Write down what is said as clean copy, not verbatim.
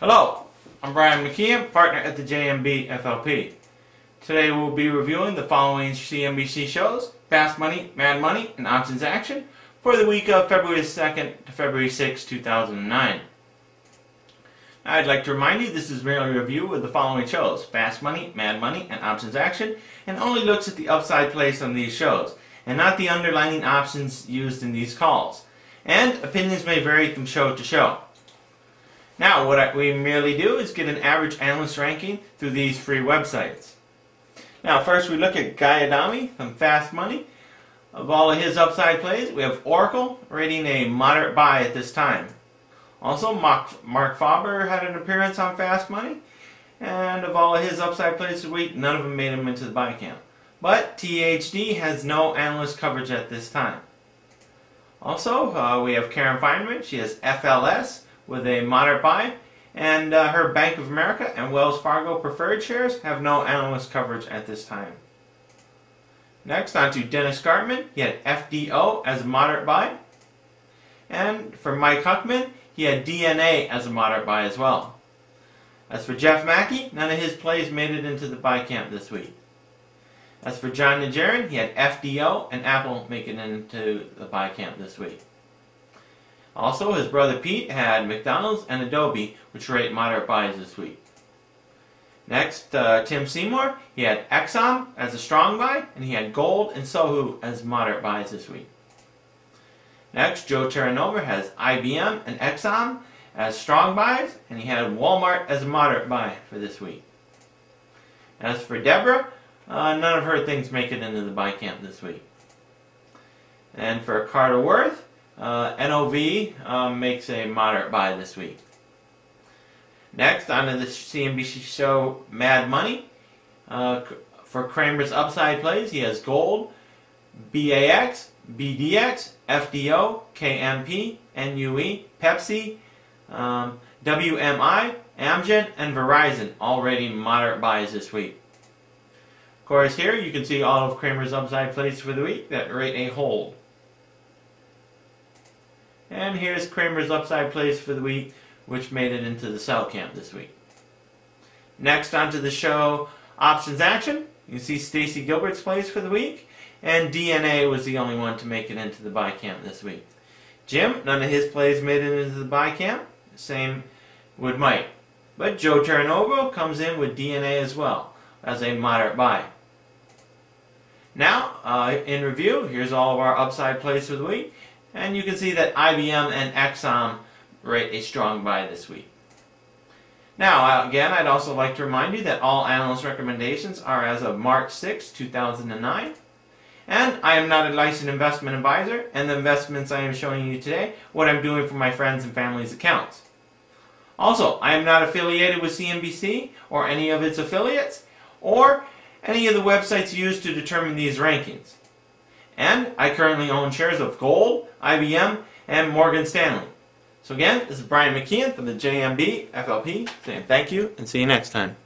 Hello, I'm Brian Mckeon, partner at the JMB FLP. Today we'll be reviewing the following CNBC shows: Fast Money, Mad Money, and Options Action for the week of February 2nd to February 6, 2009. I'd like to remind you this is merely a review of the following shows: Fast Money, Mad Money, and Options Action, and only looks at the upside plays on these shows, and not the underlying options used in these calls. And opinions may vary from show to show. Now, what we merely do is get an average analyst ranking through these free websites. Now, first we look at Guy Adami from Fast Money. Of all of his upside plays, we have Oracle rating a moderate buy at this time. Also, Mark Faber had an appearance on Fast Money, and of all of his upside plays this week, none of them made him into the buy count. But THD has no analyst coverage at this time. Also, we have Karen Fineman. She has FLS with a moderate buy, and her Bank of America and Wells Fargo preferred shares have no analyst coverage at this time. Next, on to Dennis Gartman. He had FDO as a moderate buy, and for Mike Huckman, he had DNA as a moderate buy as well. As for Jeff Mackey, none of his plays made it into the buy camp this week. As for John Najarian, he had FDO and Apple making it into the buy camp this week. Also, his brother Pete had McDonald's and Adobe, which rate moderate buys this week. Next, Tim Seymour, he had Exxon as a strong buy, and he had Gold and Sohu as moderate buys this week. Next, Joe Terranova has IBM and Exxon as strong buys, and he had Walmart as a moderate buy for this week. As for Deborah, none of her things make it into the buy camp this week. And for Carter Worth, NOV makes a moderate buy this week. Next, on to the CNBC show Mad Money. For Kramer's upside plays, he has Gold, BAX, BDX, FDO, KMP, NUE, Pepsi, WMI, Amgen, and Verizon, all rating moderate buys this week. Of course, here you can see all of Kramer's upside plays for the week that rate a hold. And here's Kramer's upside plays for the week, which made it into the sell camp this week. Next, onto the show Options Action. You can see Stacy Gilbert's plays for the week, and DNA was the only one to make it into the buy camp this week. Jim, none of his plays made it into the buy camp. Same with Mike. But Joe Terranova comes in with DNA as well, as a moderate buy. Now, in review, here's all of our upside plays for the week. And you can see that IBM and Exxon rate a strong buy this week. Now, again, I'd also like to remind you that all analyst recommendations are as of March 6, 2009. And I am not a licensed investment advisor, and the investments I am showing you today, what I'm doing for my friends and family's accounts. Also, I am not affiliated with CNBC or any of its affiliates, or any of the websites used to determine these rankings. And I currently own shares of Gold, IBM, and Morgan Stanley. So again, this is Brian Mckeon from the JMB FLP saying thank you and see you next time.